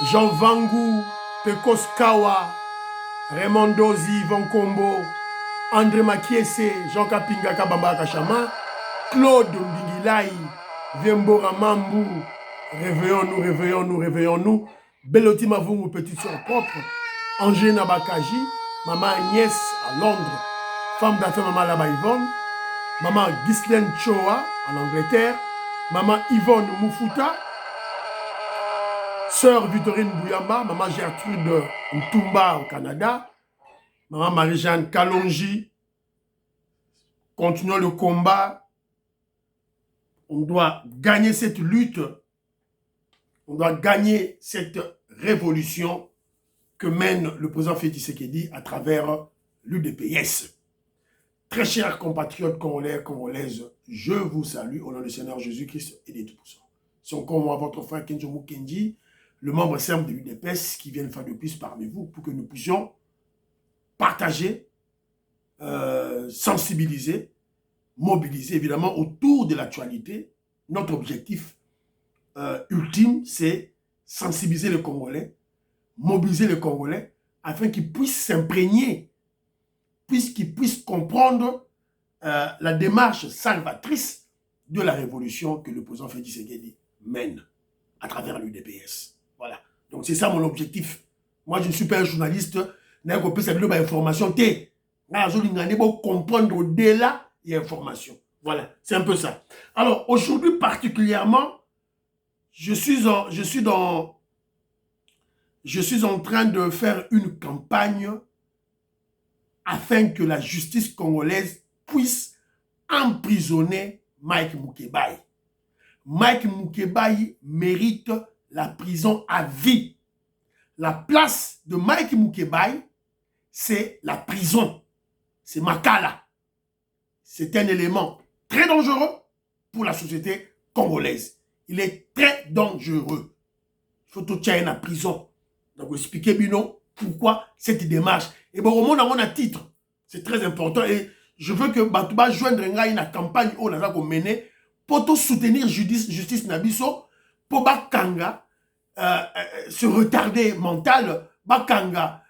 Jean Vangu, Pecos Kawa, Raymond Dozi, Yvon Kombo, André Makiese, Jean Kapinga Kabamba Kachama, Claude Mbingilai, Vembora Mambu, réveillons-nous, réveillons-nous, réveillons-nous. Beloti Mavungu, petite soeur propre, Angèle Bakaji, maman Agnès à Londres, femme d'affaires maman là-bas Yvonne, maman Ghislaine Choa en Angleterre, maman Yvonne Moufuta, sœur Victorine Bouyamba, maman Gertrude Ntumba au Canada, maman Marie-Jeanne Kalonji. Continuons le combat. On doit gagner cette lutte. On doit gagner cette révolution que mène le président Félix Tshisekedi à travers l'UDPS. Très chers compatriotes congolais, congolaises, je vous salue au nom du Seigneur Jésus-Christ et des Tout-Puissants. C'est encore moi, votre frère Kenzo Mukendi, le membre simple de l'UDPS qui vient une fois de plus parmi vous pour que nous puissions partager, sensibiliser, mobiliser évidemment autour de l'actualité. Notre objectif ultime, c'est sensibiliser les Congolais, mobiliser les Congolais afin qu'ils puissent s'imprégner, puisqu'ils puissent comprendre la démarche salvatrice de la révolution que le président Félix Tshisekedi mène à travers l'UDPS. Voilà. Donc c'est ça mon objectif. Moi, je ne suis pas un journaliste, je n'ai pas cette information. Je comprendre au-delà des informations. Voilà, c'est un peu ça. Alors, aujourd'hui particulièrement, je suis en train de faire une campagne afin que la justice congolaise puisse emprisonner Mike Mukebai. Mike Mukebai mérite la prison à vie. La place de Mike Mukebai, c'est la prison. C'est Makala. C'est un élément très dangereux pour la société congolaise. Il est très dangereux. Il faut tout tirer en prison. Donc, expliquez bien pourquoi cette démarche. Et bon, au monde, on a titre. C'est très important. Et je veux que Batouba joindre une campagne où on a mené pour tout soutenir justice Nabiso, pour Bakanga, ce retardé mental, Bakanga,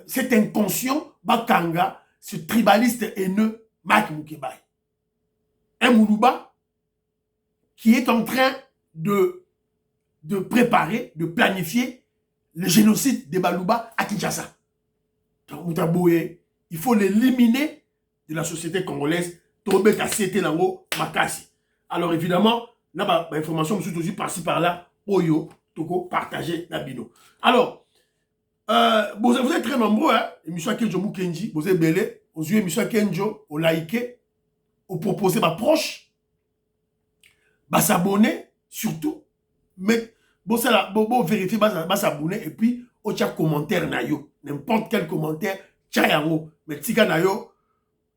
cet inconscient, Bakanga, ce tribaliste haineux, Mike Mukebai. Un Moulouba qui est en train de préparer, de planifier le génocide des Balouba à Kinshasa. Donc, Moutaboué, il faut l'éliminer de la société congolaise. Alors évidemment, il y a des informations aussi par-ci par-là. Oyo, Toko, partager la bino. Alors, vous êtes très nombreux, hein? Émission Kenjo Mukendi, vous êtes belé, aux yeux émission Kenjo, au liker, au proposer ma proche, bah s'abonner, surtout, mais bon vérifier, bah s'abonner, et puis, au chat commentaire na yo, n'importe quel commentaire, tcha yango, mais tika na yo,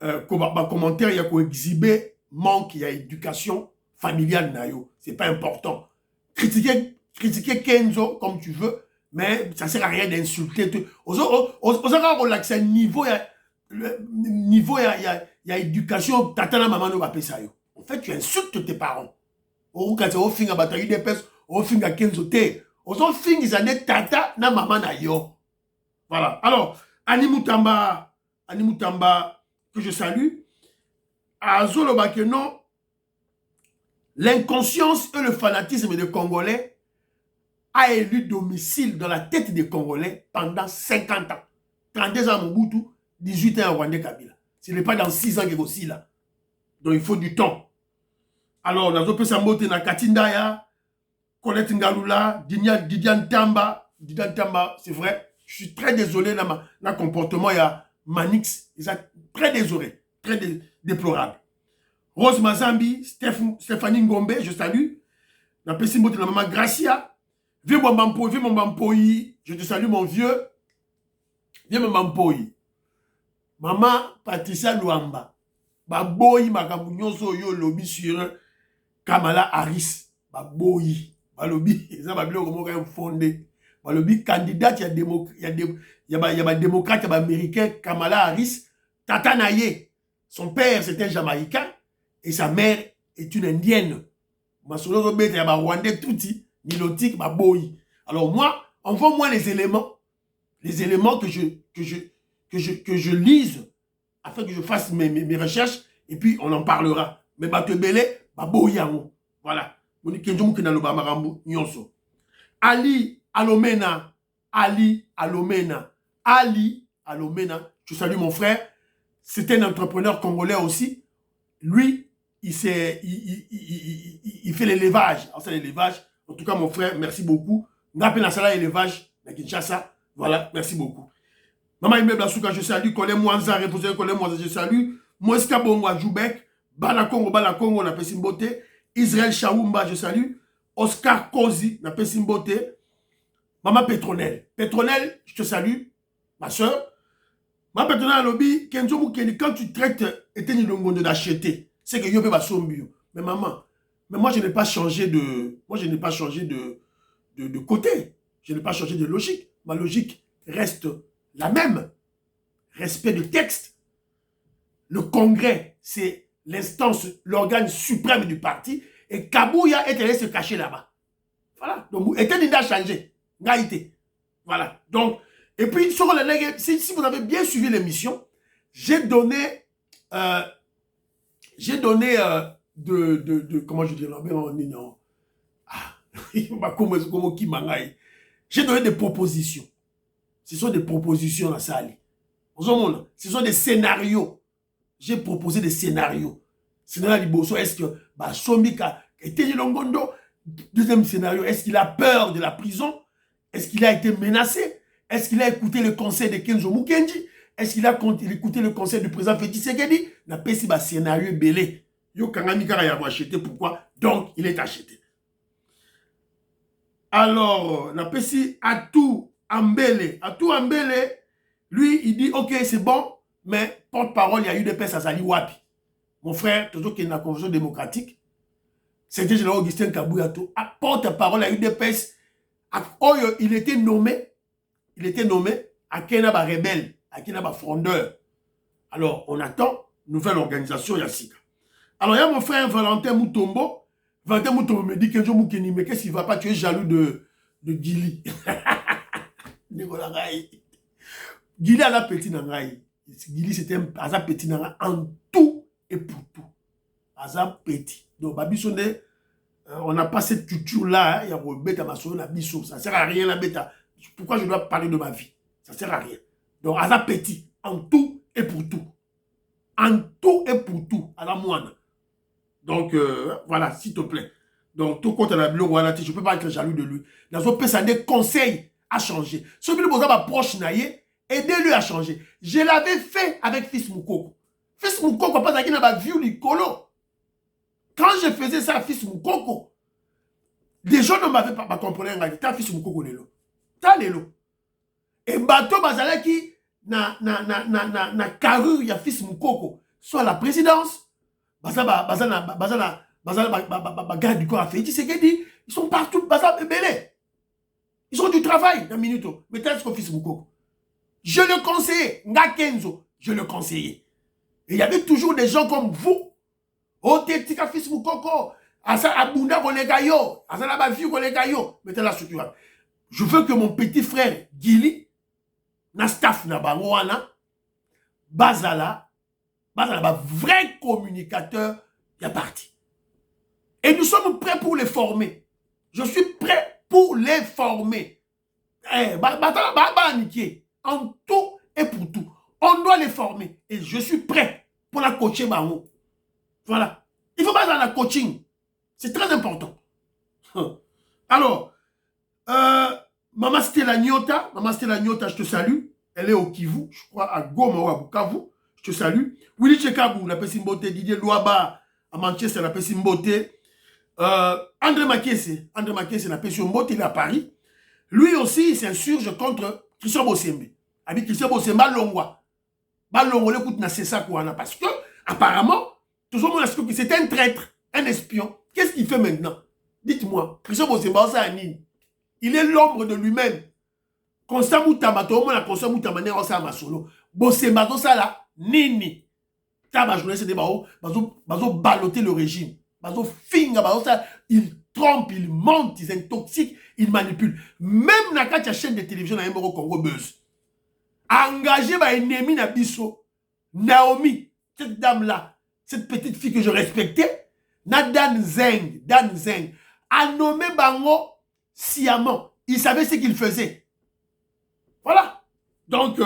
bah commentaire, il y a quoi exhiber, manque, il y a éducation familiale na yo, c'est pas important. Critiquer Kenzo comme tu veux, mais ça sert à rien d'insulter. Aux relaxer niveau, il y a éducation, tatana maman no va ça yo. En fait, tu insultes tes parents. Au cas où finga bataille des pes, au finga Kenzo te. Aux finga ils ont tata na maman na yo. Voilà. Alors, Animutamba que je salue, à Zolo Bakeno, l'inconscience et le fanatisme des Congolais a élu domicile dans la tête des Congolais pendant 50 ans. 32 ans Mobutu, 18 ans à Rwandais Kabila. Ce n'est pas dans 6 ans qu'il est aussi là. Donc il faut du temps. Alors, dans le Sambote, na Katindaya, Colette Ngalula, Didian Tamba, c'est vrai, je suis très désolé dans le comportement, il y a Manix, ils sont très désolé, très déplorable. Rose Mazambi, Stéphanie Ngombe, je salue. Dans le Sambote, la maman Gracia, vieux mon Bampoyi, je te salue mon vieux. Vieux mon Bampoyi. Maman Patricia Luamba. Baboyi Makamunyoso yo lobby sur Kamala Harris. Baboyi. Balobi, ça va bien comment fondé. Balobi candidat, il y a démocrate, il y a américain, Kamala Harris. Tata Naye. Son père c'était un Jamaïcain et sa mère est une Indienne. Masolo Robert, il y a Rwandais touti. Nilotique, ma boy. Alors moi, envoie-moi les éléments que je lise, afin que je fasse mes recherches, et puis on en parlera. Mais Batebele, Baboyango. Voilà. Ali Alomena, Ali Alomena, Ali Alomena, je salue mon frère, c'est un entrepreneur congolais aussi. Lui, il fait l'élevage. Alors, c'est l'élevage. En tout cas, mon frère, merci beaucoup. Ngape Nasala élevage, na Kinshasa. Voilà, merci beaucoup. Maman Ime Blasuka, je salue. Kole Mwanza, reposé Kole Mwanza, je salue. Mweska Bongwa Joubek, Bala Congo, na Pesimbote. Israël Chaoumba, je salue. Oscar Kozi, na Pesimbote. Maman Petronel. Petronel, je te salue. Ma soeur. Ma Petronel Lobby, Kenzo Moukeni, quand tu traites Eteni Longondo d'acheter, c'est que Yopé va sombio. Mais maman, mais moi je n'ai pas changé de. Moi je n'ai pas changé de côté. Je n'ai pas changé de logique. Ma logique reste la même. Respect de texte. Le congrès, c'est l'instance, l'organe suprême du parti. Et Kabouya est allé se cacher là-bas. Voilà. Donc, Eteni a changé. Ngaïté. Voilà. Donc, et puis, sur le, si vous avez bien suivi l'émission, j'ai donné comment je dis là, j'ai donné des propositions. Ce sont des propositions dans ça. Ce sont des scénarios. J'ai proposé des scénarios. Est-ce que Sombika était Longondo? Deuxième scénario, est-ce qu'il a peur de la prison? Est-ce qu'il a été menacé? Est-ce qu'il a écouté le conseil de Kenzo Mukendi? Est-ce qu'il a écouté le conseil du président Félix Tshisekedi? N'a pas si scénario belé. Yo Kangamika ya acheté. Pourquoi? Donc, il est acheté. Alors, n'a pas si Atou Ambele. Atou Ambele, lui, il dit, ok, c'est bon, mais porte-parole, il y a eu des personnes à Sali Wapi. Mon frère, toujours qu'il y a une convention démocratique, c'était général Augustin Kabouyato. À porte-parole, il y a eu des personnes. Il était nommé à Kenaba rebelle, à Kenaba frondeur. Alors, on attend nouvelle organisation Yassika. Alors, il y a mon frère Valentin Moutombo. Valentin Moutombo me dit que je Moukeni, mais qu'est-ce qu'il ne va pas? Tu es jaloux de Gili. Gili a la petite nangaï. Gili, c'était un petit nangaï en tout et pour tout. Azam petit. Donc, Babisonde, on n'a pas cette culture-là. Il y a un bêta maçon, la biso. Ça ne sert à rien, la bêta. Pourquoi je dois parler de ma vie? Ça ne sert à rien. Donc, Azam petit. En tout et pour tout. En tout et pour tout. À la moine. Donc, voilà, s'il te plaît. Donc, tout compte à la bleu, voilà, je ne peux pas être jaloux de lui. Dans un peu, ça des conseils à changer. Celui qui est proche, aidez-lui à changer. Je l'avais fait avec Fils Moukoko. Fils Moukoko, pas qu'il n'a vu Nicolo. Quand je faisais ça à Fils Moukoko, les gens ne m'avaient pas compris. T'as Fils Moukoko, Lelo. T'as Lelo. Et bateau Bazalaki, na carrure, il y a Fils Moukoko. Soit la présidence, garde du corps à Félix Tshisekedi, ils sont partout, Belé. Ils ont du travail dans Minuto. Mais t'as ce qu'on Fils Moukoko. Je le conseillais. Ngakenzo, je le conseillais. Et il y avait toujours des gens comme vous. Otetika Fils Moukoko. Asa Abunda Kolegayo. Asa Naba Vieux Kolegayo. Mettez la structure. Je veux que mon petit frère Gili, na staff na bangoana, Bazala, vrai communicateur, il y a parti. Et nous sommes prêts pour les former. Je suis prêt pour les former. En tout et pour tout. On doit les former. Et je suis prêt pour la coacher Bango. Voilà. Il faut pas dans la coaching. C'est très important. Alors, Maman Stella Nyota, je te salue. Elle est au Kivu, je crois, à Goma ou à Bukavu. Je te salue. Willy Chekabou, la Pessimbote. Didier Louaba, à Manchester, la Pessimbote. André Makese, la Pessimbote, il est à Paris. Lui aussi, il s'insurge contre Christian Bosembe. Avec Christian Bosembe, Balongwa. Balongwa, l'écoute, c'est ça quoi. Parce que, apparemment, tout le monde a dit que c'était un traître, un espion. Qu'est-ce qu'il fait maintenant? Dites-moi, Christian Bosembe, il est l'ombre de lui-même. Constant Moutama, tout le monde a constant Moutama, on s'est à solo. Bosemba, tout ça là, nini. T'as ma journée, c'est des bazo balloter le régime. Bazo finga, bazo ça. Il trompent, ils mentent, ils intoxiquent, ils manipulent. Même dans la chaîne de télévision dans le Congo Buzz, engagé par ennemi na biso, Naomi, cette dame-là, cette petite fille que je respectais, na Dan Zeng, a nommé Bango sciemment. Il savait ce qu'il faisait. Voilà. Donc,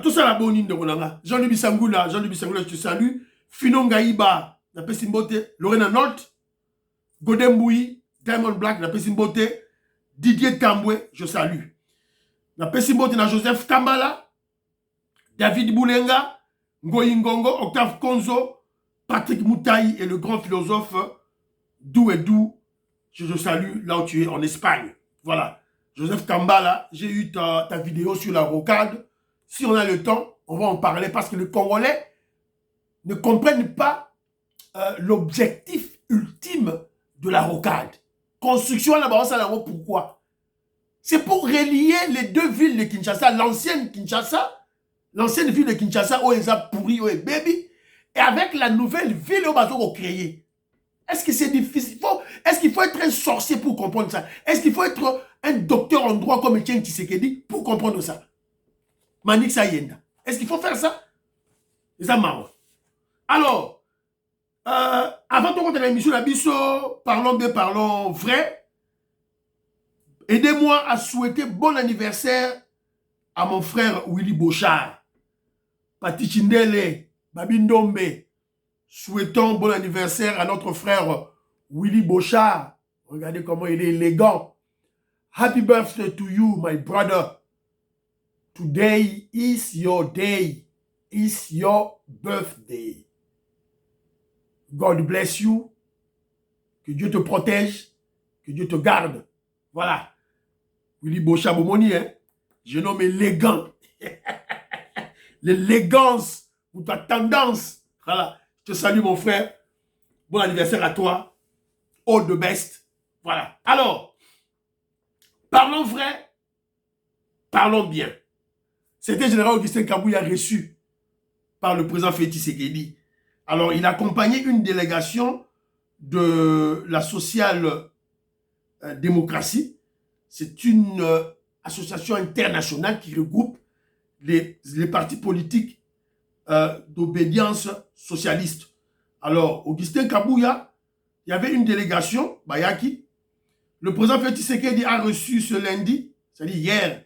tout ça la bonne de Ronanga. Jean-Louis Bissangula, je te salue. Finon Gaïba, la Pessimbote, Lorena Nolt, Godemboui, Diamond Black, la Pessimbote, Didier Tamboué, je salue. La Pessimbote, na Joseph Kambala, David Boulenga, Ngoyi Ngongo, Octave Konzo, Patrick Moutaï et le grand philosophe Dou et Dou, je te salue là où tu es en Espagne. Voilà. Joseph Kambala, j'ai eu ta vidéo sur la rocade. Si on a le temps, on va en parler parce que les Congolais ne comprennent pas l'objectif ultime de la rocade. Construction là-bas, ça là pourquoi? C'est pour relier les deux villes de Kinshasa, l'ancienne ville de Kinshasa, où ils ont pourri, où ils baby, et avec la nouvelle ville où ils ont créé. Est-ce que c'est difficile? Est-ce qu'il faut être un sorcier pour comprendre ça? Est-ce qu'il faut être un docteur en droit comme Etienne Tshisekedi pour comprendre ça? Manik Sayenda. Est-ce qu'il faut faire ça? C'est ça marrant. Alors, avant de continuer l'émission, parlons bien, parlons vrai. Aidez-moi à souhaiter bon anniversaire à mon frère Willy Bochard. Pati Chindele, Babi Ndombe. Souhaitons bon anniversaire à notre frère Willy Bochard. Regardez comment il est élégant. Happy birthday to you, my brother. Today is your day. It's your birthday. God bless you. Que Dieu te protège. Que Dieu te garde. Voilà. Willy Bochard Bomoni, hein. Je nomme élégant. L'élégance ou ta tendance. Voilà. Je te salue, mon frère. Bon anniversaire à toi. All the best. Voilà. Alors, parlons vrai. Parlons bien. C'était général Augustin Kabouya reçu par le président Félix Tshisekedi. Alors, il accompagnait une délégation de la social démocratie. C'est une association internationale qui regroupe les partis politiques d'obédience socialiste. Alors, Augustin Kabouya, il y avait une délégation, Bayaki. Le président Félix Tshisekedi a reçu ce lundi, c'est-à-dire hier,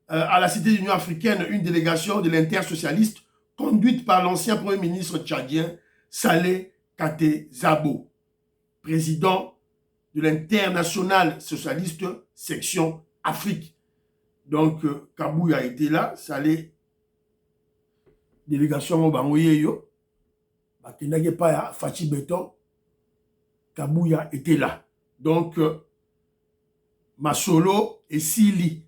à la Cité de l'Union africaine, une délégation de l'intersocialiste conduite par l'ancien Premier ministre tchadien Saleh Kate Zabo, président de l'international socialiste section Afrique. Donc, Kabouya était là, Saleh, délégation au Bangoyeyo, Bakenage Paya, Fachi Beton, Kabouya était là. Donc, Masolo et Sili.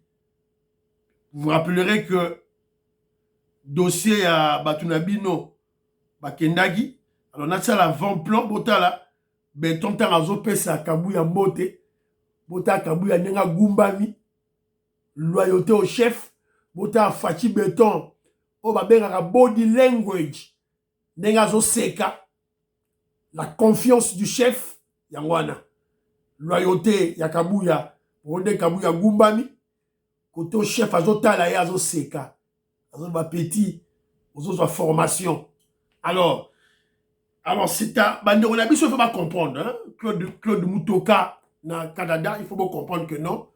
Vous vous rappellerez que dossier à Batunabino, Bakendagi, alors on a ça l'avant-plan, Botala, Beton Tarazo Pesa, Kabouya Mbote, Bota Kabouya Nenga Gumbami, loyauté au chef, Bota Fachi Beton, Obabenga body language, Nenga Zo Seka, la confiance du chef, Yangwana, loyauté, Yakabouya, Ronde Kabouya Gumbami, côté au chef, Azotala et Azoseka, Azoba petit, Azoba formation. Alors c'est un. On a besoin de pas comprendre. Hein? Claude Moutoka, dans le Canada, il faut bien comprendre que non.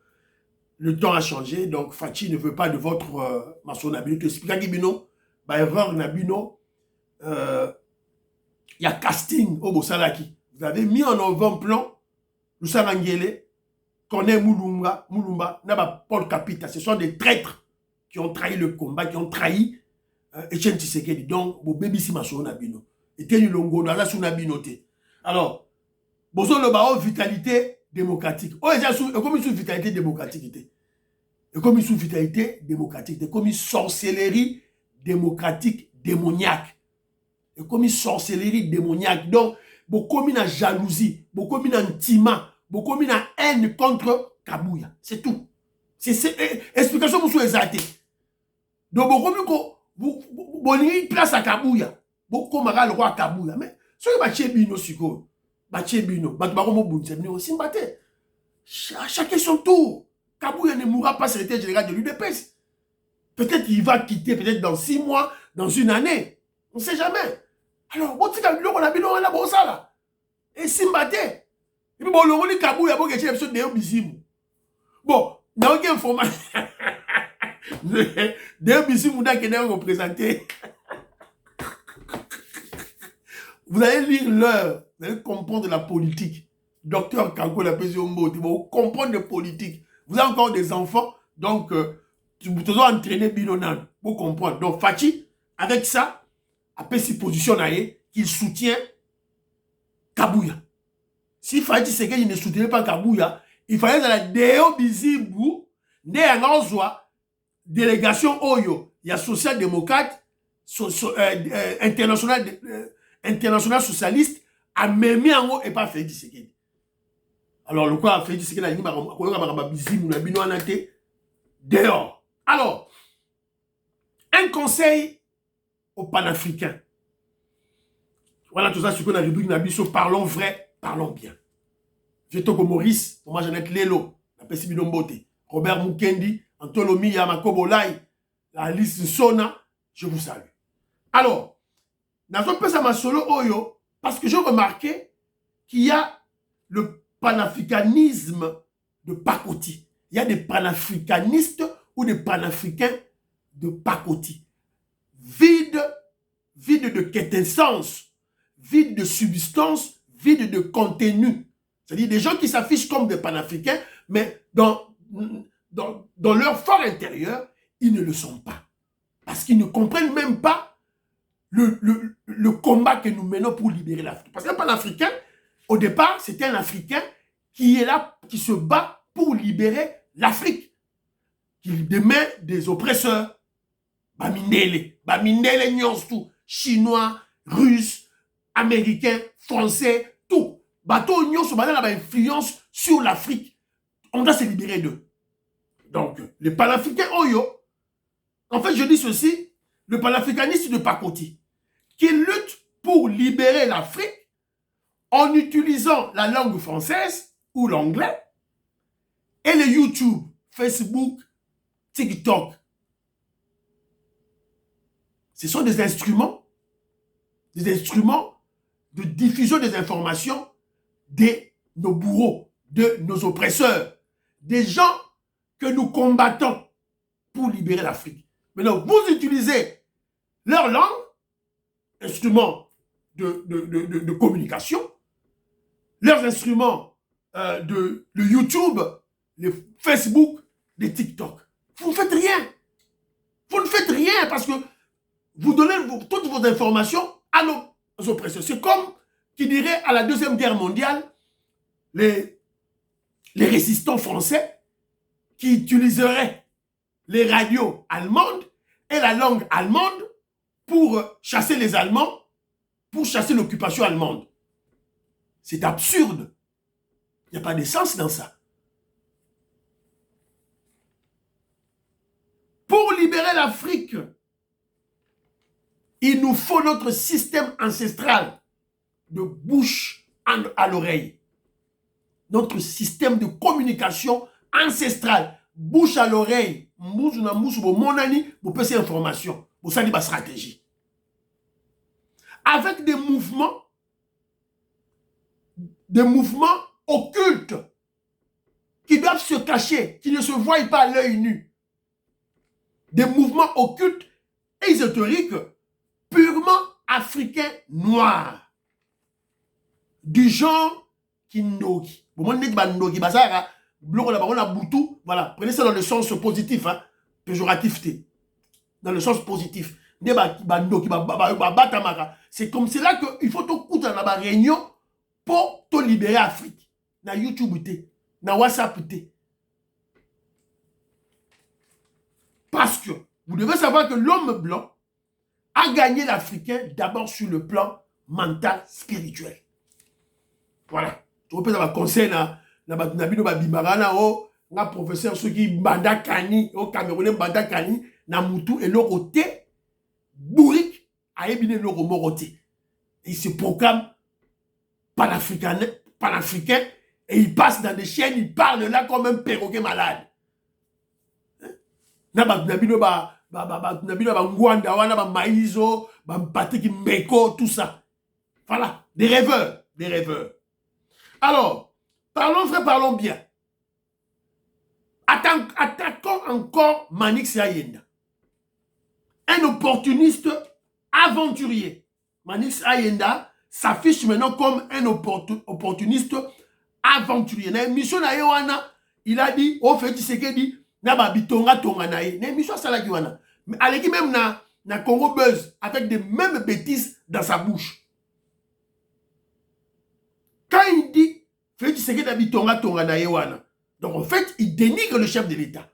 Le temps a changé, donc Fachi ne veut pas de votre maçonnabilité. Expliquez Bino, erreur Nabino, il y a casting au Bosalaki. Vous avez mis en avant-plan, le Sarangele, Koné Moulumba, Naba Paul Kapita. Ce sont des traîtres qui ont trahi le combat, qui ont trahi Etienne Tshisekedi. Donc, vous bébé si maçonnabino. Et Teni Longo, dans la sounabinoté. Alors, Bozo le bao vitalité démocratique. Oh, comme une vitalité démocratique. Et comme une vitalité démocratique. Comme une sorcellerie démocratique démoniaque. Et comme une sorcellerie démoniaque. Donc, beaucoup de jalousie, beaucoup de intima, beaucoup de haine contre Kabouya. C'est tout. C'est explication pour vous exacte. Donc, beaucoup de place à Kabouya. Beaucoup de le roi Kabouya. Mais, ce qui va chez Bino Siko. Bachebino, Batbaromo Bunzemino, Simbate. Chacun son tour. Kabouya ne mourra pas secrétaire général de l'UDPS. Peut-être qu'il va quitter, peut-être dans 6 mois, dans une année. On ne sait jamais. Alors, bon, tu as vu, on a vu, on a vu ça là. Et Simbate. Et puis, bon, le rôle Kabouya, bon, il y a une de Bizimu. Bon, il n'y a aucune information. D'ailleurs, Bizimu, qui est représenté. Vous allez lire l'heure, vous allez comprendre la politique. Docteur Kanko, la PZOMBO, vous comprendre la politique. Vous avez encore des enfants, donc vous devez entraîner Binonan pour comprendre. Donc Fachi, avec ça, après ses positions, qu'il soutient Kabouya. Si Fachi c'est qu'il ne soutenait pas Kabouya, il fallait dans la Deo Bizibu, délégation Oyo, il y a social-démocrate, international socialiste, a même en haut et pas fait Tshisekedi. Alors, le quoi a fait Tshisekedi, il a dit, dehors. Alors, un conseil aux panafricains. Voilà tout ça, ce qu'on a rubrique Nabiso, parlons vrai, parlons bien. Je suis comme Maurice, moi Jeannette Lelo, la Pessibino Mbote, Robert Mukendi, Antolomi Yamakobo Lai, la liste Sona, je vous salue. Alors, dans un peu ça m'a solo Oyo, parce que j'ai remarqué qu'il y a le panafricanisme de pacotille. Il y a des panafricanistes ou des panafricains de pacotille. Vide de quintessence, vide de substance, vide de contenu. C'est-à-dire des gens qui s'affichent comme des panafricains, mais dans leur fort intérieur, ils ne le sont pas. Parce qu'ils ne comprennent même pas le combat que nous menons pour libérer l'Afrique. Parce qu'un panafricain, au départ, c'était un Africain qui est là, qui se bat pour libérer l'Afrique. Qui démet des oppresseurs. Bamindele, Nyonsu, Chinois, Russes, Américains, Français, tout. Bateau Nyonsu, a une influence sur l'Afrique. On doit se libérer d'eux. Donc, les panafricains Oyo, en fait, je dis ceci, le panafricanisme de pacotille, qui lutte pour libérer l'Afrique en utilisant la langue française ou l'anglais et les YouTube, Facebook, TikTok. Ce sont des instruments de diffusion des informations de nos bourreaux, de nos oppresseurs, des gens que nous combattons pour libérer l'Afrique. Maintenant, vous utilisez leur langue, instruments de communication, leurs instruments de YouTube, les Facebook, les TikTok. Vous ne faites rien. Vous ne faites rien parce que vous donnez toutes vos informations à nos oppresseurs. C'est comme qui dirait à la Deuxième Guerre mondiale, les résistants français qui utiliseraient les radios allemandes et la langue allemande pour chasser les Allemands, pour chasser l'occupation allemande. C'est absurde. Il n'y a pas de sens dans ça. Pour libérer l'Afrique, il nous faut notre système ancestral de bouche à l'oreille. Notre système de communication ancestral, bouche à l'oreille. Monani, vous pouvez ces informations, vous savez ma stratégie. Avec des mouvements occultes qui doivent se cacher, qui ne se voient pas à l'œil nu. Des mouvements occultes et ésotériques purement africains noirs. Du genre Kindogi. Voilà, prenez ça dans le sens positif, hein, péjoratif. Dans le sens positif. C'est comme cela qu'il faut tout dans la réunion pour te libérer l'Afrique. Na YouTube, na WhatsApp. Parce que vous devez savoir que l'homme blanc a gagné l'Africain d'abord sur le plan mental, spirituel. Voilà. Tu peux avoir conseil na professeur ceux qui banda kani au Camerounais banda kani na mutu et leur côté bourrique a ébile leur moroté. Il se proclame panafricain, et il passe dans des chaînes, il parle là comme un perroquet malade. Na nabino ngwanda wana ba maizo, ba mpateki mbeko, tout ça. Voilà, des rêveurs, des rêveurs. Alors, parlons frère, parlons bien. Attaquons encore Manix Ayenda. Un opportuniste aventurier. Manix Ayenda s'affiche maintenant comme un opportuniste aventurier. Dans l'émission il a dit, au fait, il dit, na bitonga tonga na ye. Dans l'émission salaki wana. Mais aleki même na Congo Buzz avec des mêmes bêtises dans sa bouche. Quand il dit, Félix Tshisekedi na bitonga tonga na ye wana. Donc en fait, il dénigre le chef de l'État.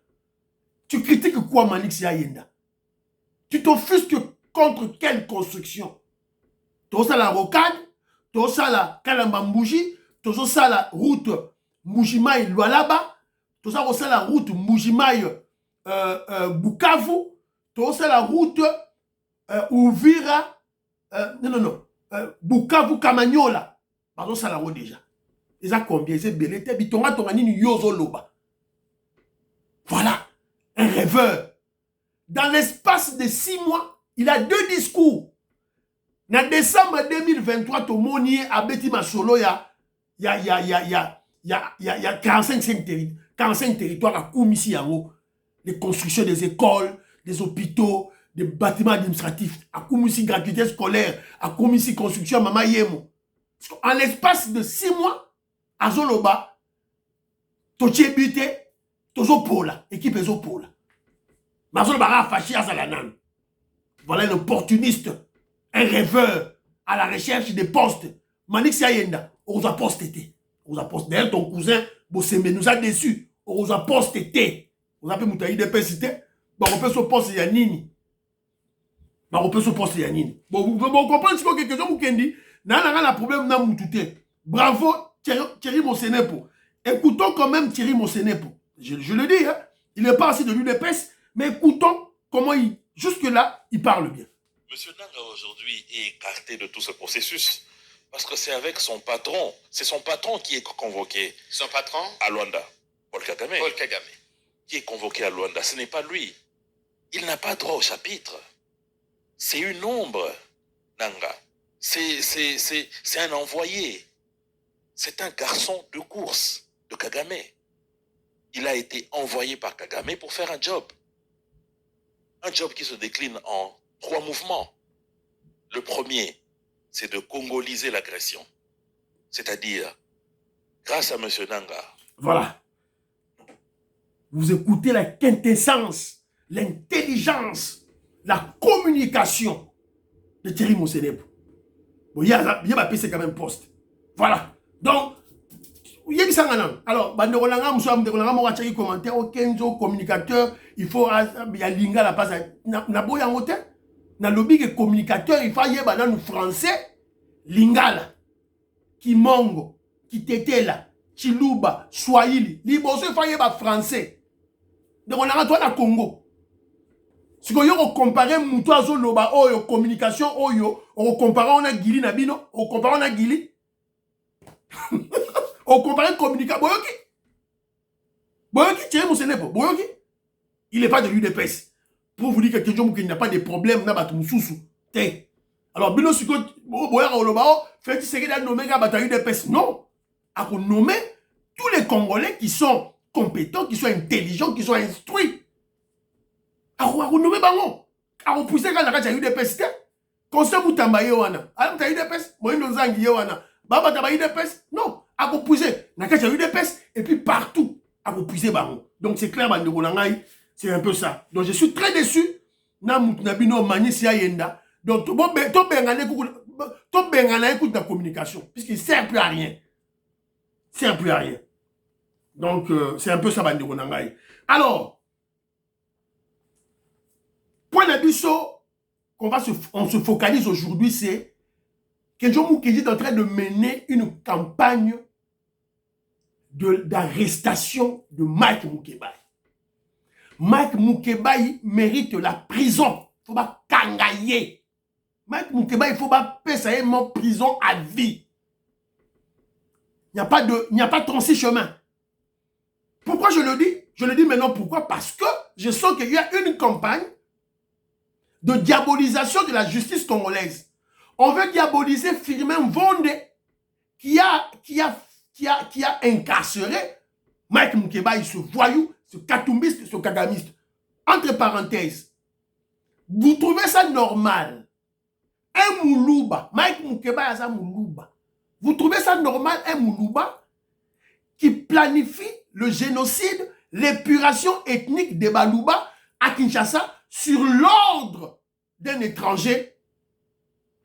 Tu critiques quoi Manix Ayenda? Tu t'offusques contre quelle construction? Tu as la rocade, tu as la Kalambambouji, tu as la route Moujimaï Lualaba, tu as la route Moujimaï Bukavu, tu as la route Ouvira, Bukavu Kamanyola. Pardon, ça la route déjà. Ils ont combien? C'est belé, bitonga tonganini yozo loba. Voilà, un rêveur. Dans l'espace de 6 mois, il a 2 discours. En décembre 2023, tout le monde a Betty Masolo, il y a 45 territoires à Koumissi en haut. Les constructions des écoles, des hôpitaux, des bâtiments administratifs, à Koumissi gratuité scolaire, à Koumissi construction à Mama Yemo. En l'espace de 6 mois, à Zoloba, Toché Buté, Tozo Pola, équipe Ezo Pola. Mazoloba a fâché à Zalanan. Voilà un opportuniste, un rêveur à la recherche des postes. Manix Ayenda, on a posté. On a posté. D'ailleurs, ton cousin Bossembe nous a déçus. On a posté. On a fait Moutaï de Pesité. Bon, on peut se poster Yanini. Bon, on peut se poster Yanini. Bon, vous comprenez ce que quelque chose vous dit. N'a problème n'a moutouté. Bravo Thierry Mosenepo. Écoutons quand même Thierry Mosenepo. Je le dis, hein. Il est pas assez de l'UDPS, mais écoutons comment il, jusque-là, il parle bien. Monsieur Nanga aujourd'hui est écarté de tout ce processus parce que c'est avec son patron. C'est son patron qui est convoqué. Son patron à Luanda, Paul Kagame. Paul Kagame. Qui est convoqué à Luanda. Ce n'est pas lui. Il n'a pas droit au chapitre. C'est une ombre, Nanga. C'est un envoyé. C'est un garçon de course de Kagame. Il a été envoyé par Kagame pour faire un job. Un job qui se décline en 3 mouvements. Le premier, c'est de congoliser l'agression. C'est-à-dire, grâce à M. Nanga. Voilà. Vous écoutez la quintessence, l'intelligence, la communication de Thierry Mosenepo. Bon, il y a c'est quand même poste. Voilà. Donc, il y a des alors, commentaire, Kenzo, communicateur, il faut, il y a Linga la passe, na boya ngote, na lobby que communicateur, il faut y avoir dans le français, Lingala, Kimongo, Kitetela, Chiluba, Swahili, Liboso, il faut y avoir français. Donc, on a toi na Congo. Si on compare Moutou Azo Loba, Oyo, communication, Oyo, on compare on a Gili Nabino, on compare on a Gili. On compare communication. Boyoki, Thierry Mosenepo, Boyoki, il n'est pas de l'UDPS. Pour vous dire que quelqu'un qui n'a pas de problème, n'a pas de moussoussou. Alors, Bino Siko, Boyara Olobao, Félix Tshisekedi a nommé Gabata UDPS. Non. A nommé tous les Congolais qui sont compétents, qui sont intelligents, qui sont instruits. A nommé Bango. A repoussé quand la UDPS. Conseil Moutamba Yowana. A UDPS, Moïno Zangi Yowana. Baba Taba UDPS. Non. A repoussé. N'a qu'à UDPS. Et puis partout. A repoussé Bango. Donc c'est clair, c'est un peu ça. Donc je suis très déçu. Nabino Manix Ayenda. Donc tout Bengana écoute la communication. Puisqu'il ne sert plus à rien. Il ne sert plus à rien. Donc c'est un peu ça, Bandeko Nangai. Alors, point d'abisso, on se focalise aujourd'hui, c'est que John Mukendi est en train de mener une campagne d'arrestation de Mike Mukebai. Mike Mukebai mérite la prison. Il faut pas kangayer. Mike Mukebai, il faut pas payer en prison à vie. Il n'y a pas 36 chemins. Pourquoi je le dis? Je le dis maintenant pourquoi? Parce que je sens qu'il y a une campagne de diabolisation de la justice congolaise. On veut diaboliser Firmin Mvonde qui a incarcéré Mike Moukebaï, ce voyou, ce katumbiste, ce kagamiste. Entre parenthèses, vous trouvez ça normal? Un Moulouba, Mike Moukebaï a ça Moulouba. Vous trouvez ça normal, un Moulouba qui planifie le génocide, l'épuration ethnique des Balouba à Kinshasa sur l'ordre d'un étranger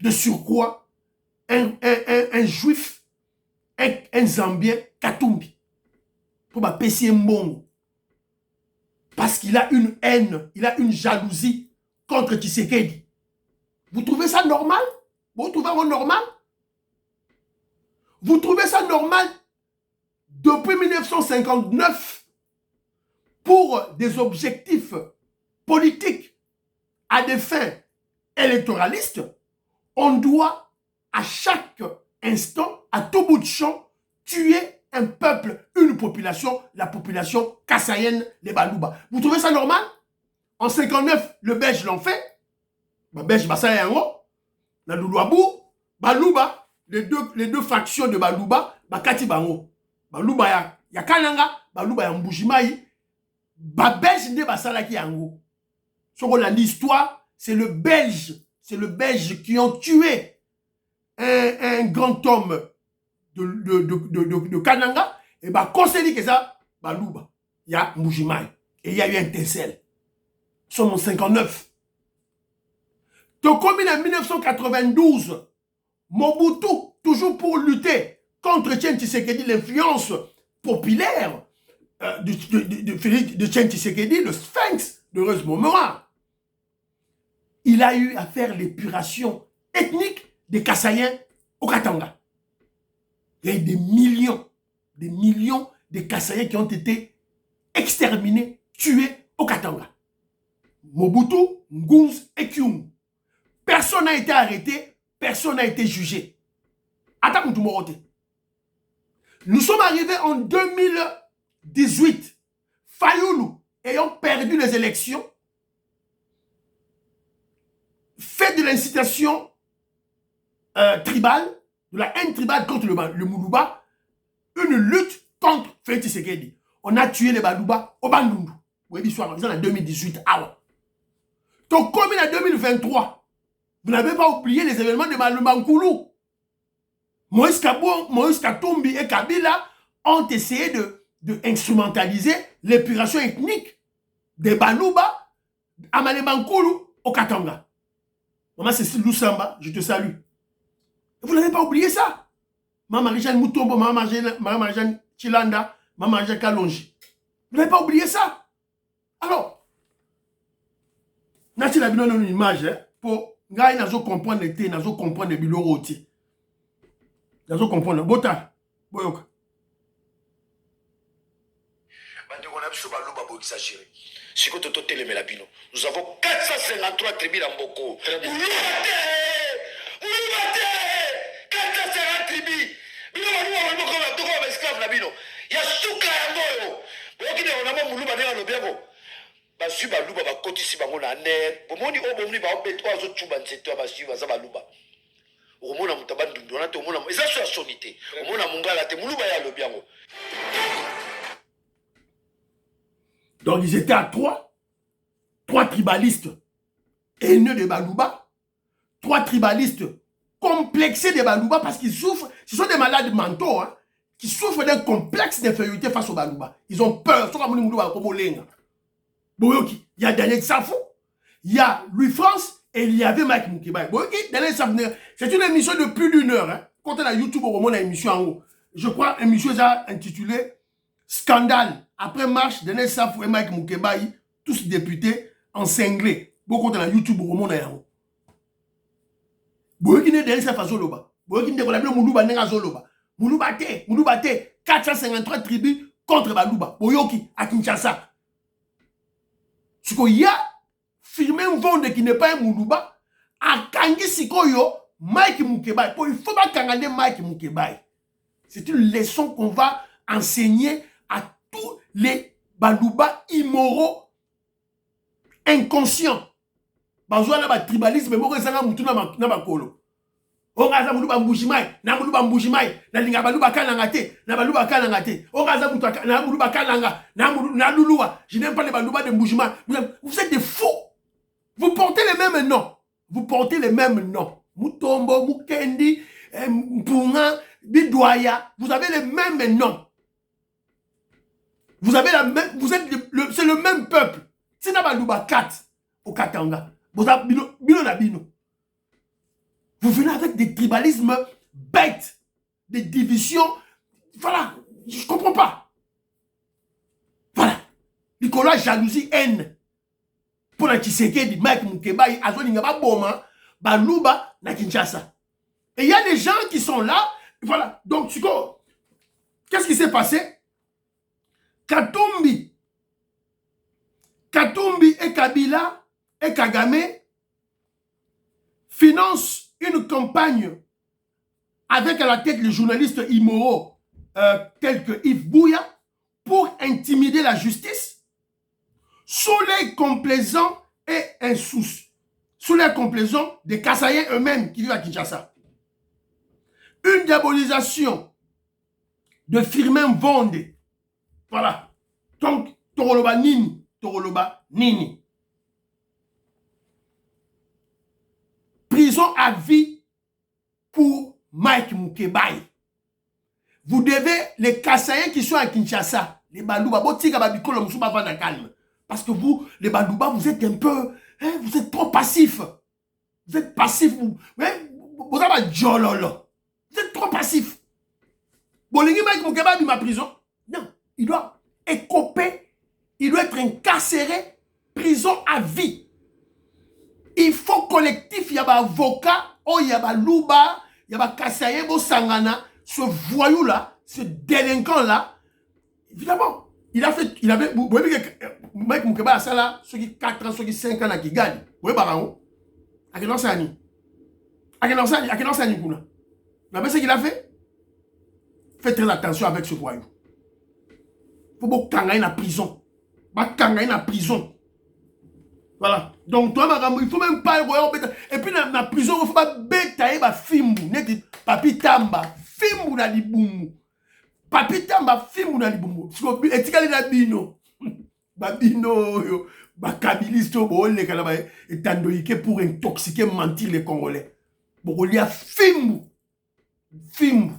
de surcroît, un juif, un Zambien, Katumbi, pour ma PC Mbongo. Parce qu'il a une haine, il a une jalousie contre Tshisekedi. Vous trouvez ça normal? Vous trouvez ça normal? Vous trouvez ça normal depuis 1959 pour des objectifs politiques à des fins électoralistes? On doit à chaque instant, à tout bout de champ, tuer un peuple, une population, la population kassaïenne, les Balouba. Vous trouvez ça normal? En 59, le Belge l'ont fait. Le Belge, ça y est en haut. Dans le Louabou, Balouba, les deux factions de Balouba, Bakati Bango. Balouba, ya Kananga, Balouba, ya Mboujimaï. Belge ne basala ki yango. Sur l'histoire, c'est le Belge qui ont tué un grand homme de Kananga, et bah, conseiller que ça, Balouba, il y a Mboujimaï, et il y a eu un Tessel. Sur mon 59. Donc, comme en 1992, Mobutu, toujours pour lutter contre Tien Tshisekedi, l'influence populaire de Tien Tshisekedi, le sphinx de Reus-Montmorin, il a eu à faire l'épuration ethnique des Kassaïens au Katanga. Il y a eu des millions de Kassaïens qui ont été exterminés, tués au Katanga. Mobutu, Ngunz et Kyung. Personne n'a été arrêté, personne n'a été jugé. Attends, nous sommes arrivés en 2018. Fayoulou, ayant perdu les élections, fait de l'incitation tribale, de la haine tribale contre le Moulouba, une lutte contre Félix Tshisekedi. On a tué les Balouba au Bandundu. Vous voyez l'histoire, en 2018. Donc, comme en 2023, vous n'avez pas oublié les événements de Malumankoulou. Moïse Katumbi et Kabila ont essayé de instrumentaliser l'épuration ethnique des Balouba à Malumankoulou au Katanga. Maman Cécile Loussamba, je te salue. Vous n'avez pas oublié ça? Maman Marie-Jeanne Moutombo, Maman Marie-Jeanne Chilanda, Maman Marie-Jeanne Kalonji. Vous n'avez pas oublié ça? Alors, Nati la bino une image pour ngai nazo comprendre été, nazo comprendre le bilo roti. Nazo comprendre bota boyoka. Bande on a biso ba loba bo exagérer. Siko toto telemela bino. Nous avons 453 tribus dans Mboko. Moulubate 450 tribus. Bino maluwa Mboko ba toko ba esclave na bino. Ya suka yango. Boki de on a mouluba na lobiako. Basu baluba bakotisi bango na ner bomoni o bomoni ba obeto azo tsuba nseto basu baza baluba omona mutabandi ndona te omona eza so sonité omona mungala te muluba ya lobiango. Donc ils étaient à trois tribalistes haineux de Balouba, 3 tribalistes complexés de Balouba parce qu'ils souffrent, ce sont des malades mentaux hein, qui souffrent d'un complexe d'infériorité face aux Balouba. Ils ont peur, so comme Muluba comme Olenga. Boyoki, il y a Daniel Safou, il y a Louis France et il y avait Mike Moukebaï. Boyoki, Daniel Safou, c'est une émission de plus d'1 heure. Hein. Quand on a YouTube, on a une émission en haut. Je crois une émission intitulée Scandale. Après marche, Daniel Safou et Mike Moukebaï, tous députés en cinglé. Beaucoup on a YouTube, on a en haut. Boyoki n'est Daniel Safou Zoloba. Boyoki n'est pas Moulouba n'est Zoloba. Moulouba 453 tribus contre Balouba. Boyoki à Kinshasa. Il y a Firmin Mvonde qui n'est pas un Moulouba, à Kangi Sikoyo, Mike Moukebaï. Il faut pas kanganer Mike Moukebaï. C'est une leçon qu'on va enseigner à tous les baluba immoraux, inconscients. Bazwa na ba tribalisme moko ezanga mutu na makolo. Ongaza mulu bambujimai, na mulu bambujimai, na linga baluba kananga te, na baluba kananga te. Ongaza mutu na mulu bakananga, na lulua. Je n'aime pas les baluba de mbujimai. Vous êtes des fous. Vous portez les mêmes noms. Vous portez les mêmes noms. Mutombo, Mukendi, Mpunga, Bidouaya. Vous avez les mêmes noms. Vous avez la même, vous êtes c'est le même peuple. C'est na baluba 4 au Katanga. Vous venez avec des tribalismes bêtes, des divisions. Voilà, je ne comprends pas. Voilà. Nicolas, jalousie, haine. Pour la Tshisekedi, Mike Mukebai, Azoninga Boma, Baluba, na Kinshasa. Et il y a des gens qui sont là. Voilà. Donc, qu'est-ce qui s'est passé? Katumbi et Kabila et Kagame financent une campagne avec à la tête les journalistes immoraux tels que Yves Bouya pour intimider la justice sous les complaisants et insouciants, sous les complaisants des Kassaïens eux-mêmes qui vivent à Kinshasa. Une diabolisation de Firmin Vonde. Voilà. Donc, Toroloba Nini. Prison à vie pour Mike Mukebai. Vous devez, les Kassaïens qui sont à Kinshasa, les Balouba, calme. Parce que vous, les Balouba, vous êtes un peu, hein, vous êtes trop passifs. Vous êtes passifs. Vous êtes trop passifs. Bolingi Mike Mukebai ma prison. Non, il doit écoper, il doit être incarcéré, prison à vie. Il faut collectif, il y a un avocat, il y a un louba, il y a un kassaye, sangana, ce voyou-là, ce délinquant-là, évidemment, il avait, vous voyez que Mike Mukebai a ça là, ceux qui 4 ans, ceux qui 5 ans, qui gagnent. Vous voyez, Barango, à quel enseigne, Kuna. Vous savez ce qu'il a fait? Faites très attention avec ce voyou. Il faut que tu la prison. La prison. Voilà. Donc, toi, il ne faut même pas. Et puis, dans la prison, il ne faut pas bétailler ma fimbu. Papi Tamba, fimbu na libumbu. Papi Tamba, fimbu na libumbu. Et tu as dit bino. Babino, bakabiliste, et tandoïke pour intoxiquer, mentir les Congolais. Bon, il y a fimbu. Fimbu.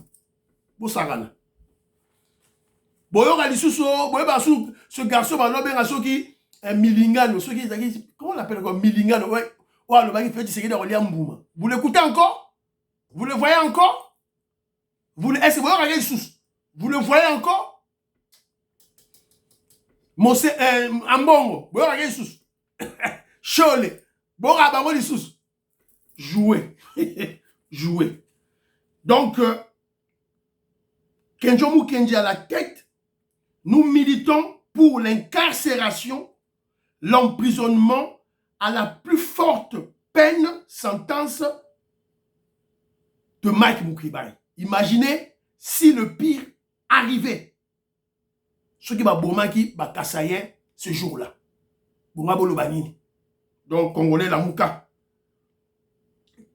Bon, ça va. Ce garçon, Milingano, comment on l'appelle encore Milingano? Ouais. Vous l'écoutez encore? Vous le voyez encore? Est-ce que vous le voyez encore? Mose Ambongo, vous voyez sous. Chole, jouez. Jouez. Donc, Kenjomu Kenji à la tête, nous militons pour l'incarcération, l'emprisonnement à la plus forte peine, sentence de Mike Mukebai. Imaginez si le pire arrivait. Ce qui va bomaki va kassayen ce jour-là. Donc, Congolais la Mouka.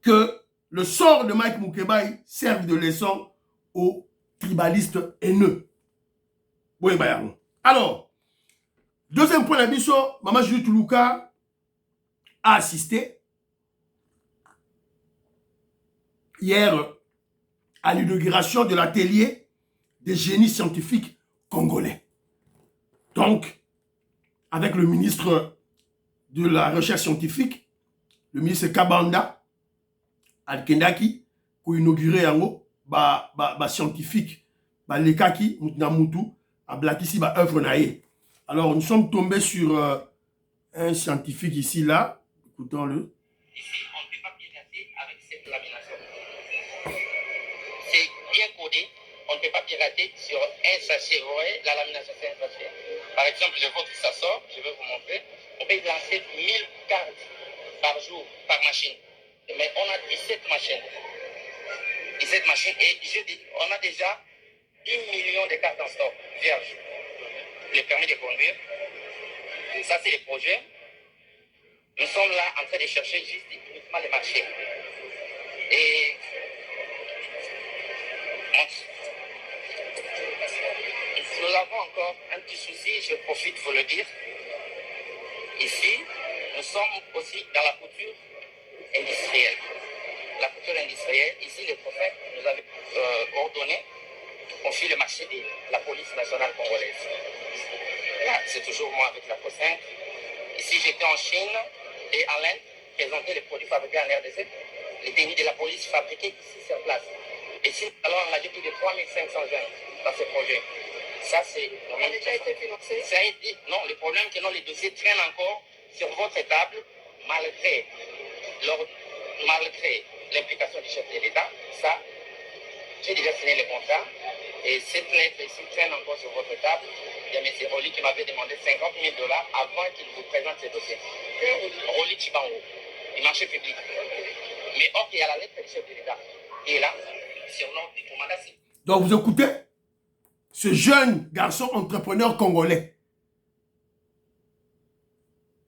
Que le sort de Mike Mukebai serve de leçon aux tribalistes haineux. Alors, deuxième point d'abisso, Maman Julie Toulouka a assisté hier à l'inauguration de l'atelier des génies scientifiques congolais. Donc, avec le ministre de la Recherche scientifique, le ministre Kabanda Al-Kendaki, pour inaugurer un mot, scientifique, lekaki, Namutu, à Blakissi, œuvre naïe. Alors, nous sommes tombés sur un scientifique ici, là. Écoutons-le. Ici, on ne peut pas pirater avec cette lamination. C'est bien codé. On ne peut pas pirater sur un sachet. Vous voyez, la lamination, c'est un sachet. Par exemple, le vôtre, ça sort. Je vais vous montrer. On peut lancer 1000 cartes par jour, par machine. Mais on a 17 machines. 17 machines. Et je dis, on a déjà 1 million de cartes en stock, vierges. Le permis de conduire. Ça, c'est les projets. Nous sommes là en train de chercher juste uniquement les marchés. Et nous avons encore un petit souci, je profite de vous le dire. Ici, nous sommes aussi dans la couture industrielle. La couture industrielle, ici, le prophète nous avait ordonné de confier le marché de la police nationale congolaise. Là, c'est toujours moi avec la COSINC. Ici, j'étais en Chine et en Inde, présenter les produits fabriqués en RDC, les tenues de la police fabriquées ici sur place. Ici, alors, on a plus de 3500 jeunes dans ce projet. Ça, c'est... Ça a déjà été financé? Non, le problème c'est que les dossiers traînent encore sur votre table, malgré l'implication du chef de l'État. Ça, j'ai déjà signé le contrat. Et cette lettre ici traîne encore sur votre table. Il y a M. Roli qui m'avait demandé 50 000 $ avant qu'il vous présente ce dossier. Roli Chibango, du marché public. Mais ok, il y a la lettre du chef de l'État. Et là, sur nom du commandant. Donc vous écoutez, ce jeune garçon entrepreneur congolais,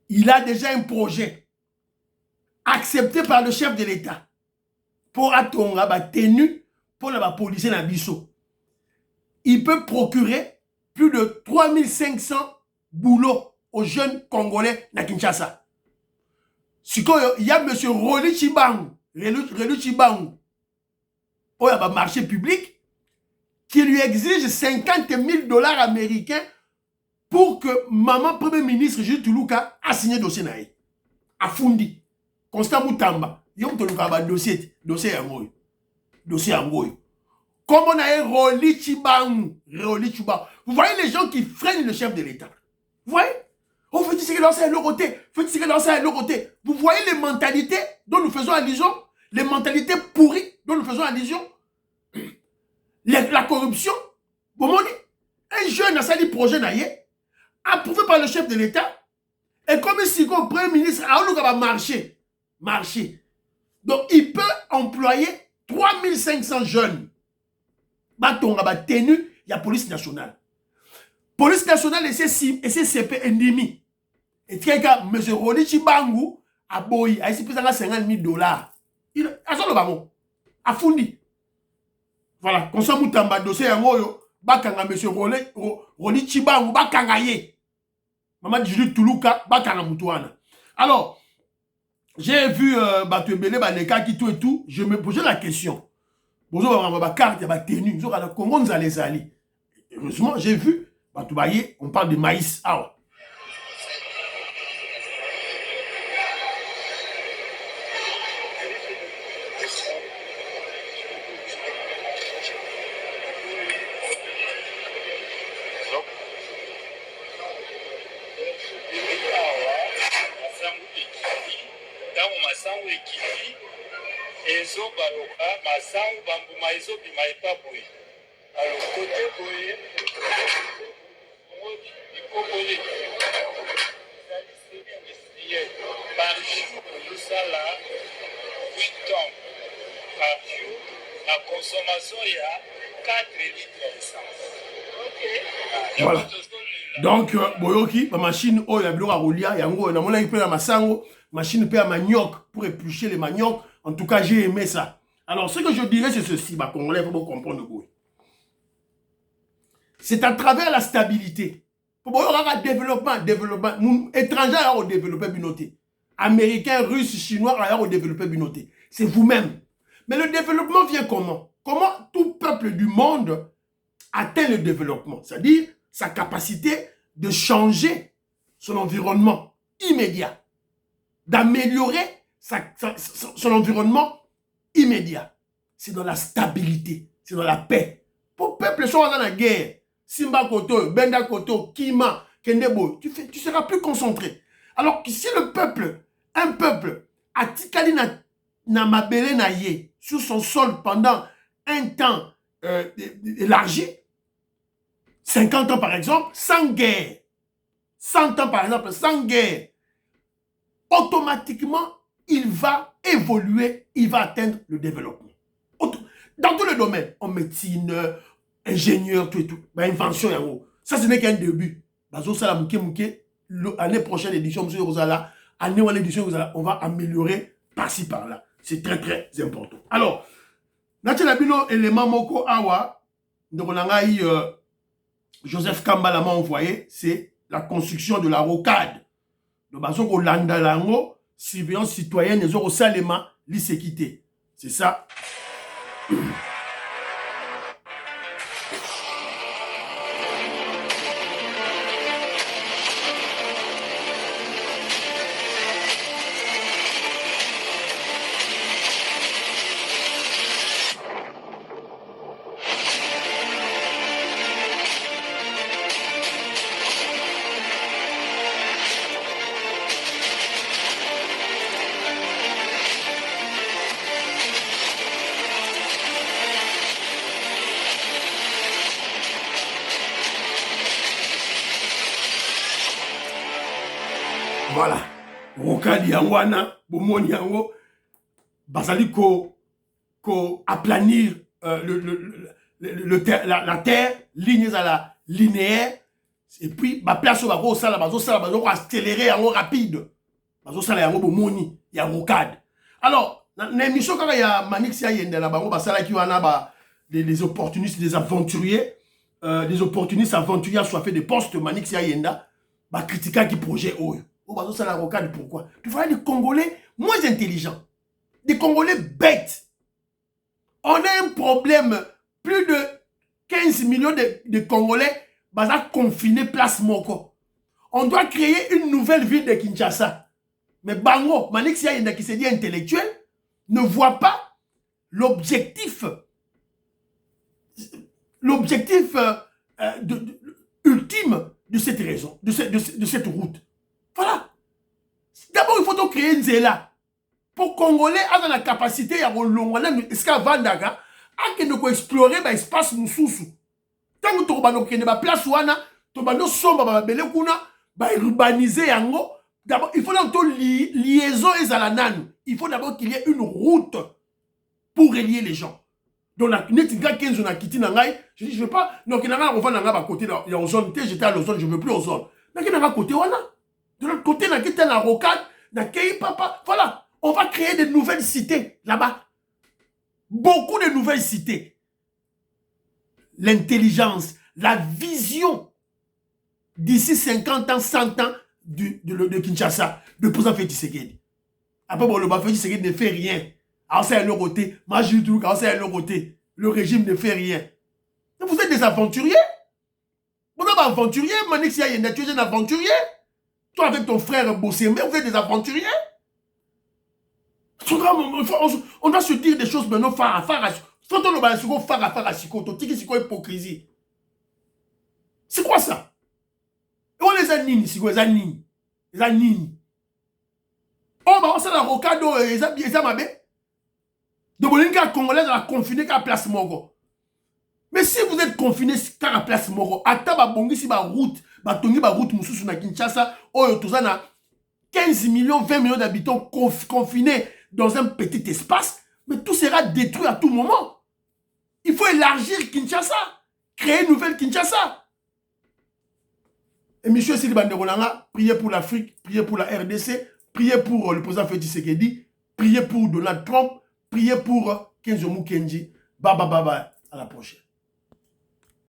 il a déjà un projet accepté par le chef de l'État pour attendre la tenue pour la police na biso. Il peut procurer plus de 3500 boulots aux jeunes Congolais na Kinshasa. Il y a M. Roli Chibangu, au marché public, qui lui exige 50 000 $ américains pour que maman premier ministre Jules Toulouka a signé dossier naï. A fundi. Constant Moutamba. Yom Toulouka a dossier yangoy. Dossier yangoy. Comme on a Roli Chibangu. Vous voyez les gens qui freinent le chef de l'État. Vous voyez? On fait tirer lancer à l'autre côté. Vous voyez les mentalités dont nous faisons allusion? Les mentalités pourries dont nous faisons allusion? La corruption? Un jeune a sali projet naïe, approuvé par le chef de l'État, et comme si le premier ministre a marché. Donc il peut employer 3500 jeunes. Batonga tenu, il y a police nationale. Police nationale et c'est CP ennemi. Et quelqu'un, M. Roli Chibangu, a boyi, a ici plus de 50 000 $. Il a ça le bamon. A fundi. Voilà, comme ça, Moutamba, dossier yangoyo, bakanga M. Roli Chibangu, bakanga ye. Maman Julie Toulouka, bakanga Moutouana. Alors, j'ai vu Batouebele, Baneka, qui tout et tout, je me posais la question. Bonjour, ma carte, il y a tenue. Comment nous allons aller? Heureusement, j'ai vu, Batoubaye, on parle de maïs. Ah, voilà. Donc, boyoki, ma machine, oh, il y a biloko à rolia, yango, na mona ipe na masango, machine pe à manioc pour éplucher les maniocs. En tout cas, j'ai aimé ça. Alors, ce que je dirais, c'est ceci, ma Congolais, il faut comprendre. C'est à travers la stabilité. Pour avoir un développement, étranger à au développé binoté. Américain, russe, chinois à au développé binoté. C'est vous-même. Mais le développement vient comment? Comment tout peuple du monde atteint le développement? C'est-à-dire sa capacité de changer son environnement immédiat, d'améliorer son environnement immédiat. C'est dans la stabilité, c'est dans la paix. Pour le peuple, soit dans la guerre, Simba Koto, Benda Koto, Kima, Kendebo, tu seras plus concentré. Alors que si un peuple a tikali na mabele na ye sur son sol pendant un temps élargi, 50 ans par exemple, sans guerre, 100 ans par exemple, sans guerre, automatiquement, il va évoluer, il va atteindre le développement. Dans tous les domaines, en médecine, ingénieur, tout et tout. Bah, invention, yango. Ça, ce n'est qu'un début. Bazo, ça, la mouké, l'année prochaine édition, monsieur Rosala, année ou l'édition, on va améliorer par-ci, par-là. C'est très, très important. Alors, Natia Bino, élément moko awa, donc on a eu Joseph Kambala m'a envoyé, c'est la construction de la rocade. Donc, bazo ko landa lango, surveillance citoyenne, les autres salema, l'isséquité. C'est ça. Voilà. Rocade Yangwana, Bomoni Yango, Basali ko aplanir la terre, lignes à la linéaire, et puis, ma place au bago, ça, accélérer en rapide. Bazo ça, yango Bomoni, il y a Rocade. Alors, dans l'émission, quand il y a Manix Yayende, là, basala qui wana des opportunistes, des aventuriers, des opportunistes aventuriers soit fait des postes Manix Yayenda, critiquant qui projet haut. Oh, bah, ça la rocade, pourquoi? Tu vois des Congolais moins intelligents, des Congolais bêtes. On a un problème, plus de 15 millions de Congolais, bah, confinés place Moko. On doit créer une nouvelle ville de Kinshasa. Mais Bango, Manix Yayenda qui se dit intellectuel, ne voit pas l'objectif ultime de cette raison, de cette route. Voilà. D'abord, il faut donc créer une zéla. Pour Congolais, avoir la capacité à volongola, est-ce qu'à Vandaga, à ne explorer l'espace Moussoussou. Tant que tu as une place où tu as une sombre, urbaniser yango. D'abord, il faut donc liaison et zalananu. Il faut d'abord qu'il y ait une route pour relier les gens. Donc, je dis, je veux pas. Donc, il y a un côté, il y a zone T, j'étais à l'ozone, je ne veux plus ozone. Donc, il y a un côté, voilà. De l'autre côté, il y a la rocade, papa. Voilà. On va créer de nouvelles cités là-bas. Beaucoup de nouvelles cités. L'intelligence, la vision d'ici 50 ans, 100 ans de Kinshasa, de président Félix Tshisekedi. Après, bon, le Félix Tshisekedi ne fait rien. Alors, c'est à leur côté. Moi, je dis quand c'est à leur côté. Le régime ne fait rien. Vous êtes des aventuriers. Vous êtes aventuriers. Manix Yayenda, tu es un aventurier. Toi, avec ton frère Bossembe, vous êtes des aventuriers. On doit se dire des choses maintenant, hypocrisie. C'est quoi ça? Et on les a nini, c'est quoi les a nini? Les a nini. Oh, bah, on s'est la rocado, les a mabé. Donc, vous êtes congolais à confiner qu'à place Mogo. Mais si vous êtes confiné qu'à place Mogo, à Tababongi, si ma route, Batongi, ma route, Moussoussou, na Kinshasa, oh, tout ça, na 15 millions, 20 millions d'habitants confinés dans un petit espace, mais tout sera détruit à tout moment. Il faut élargir Kinshasa, créer une nouvelle Kinshasa. Et monsieur Silibande Rolanga, priez pour l'Afrique, priez pour la RDC, priez pour le président Félix Tshisekedi, priez pour Donald Trump, priez pour Kenzo Mukenji. Baba, à la prochaine.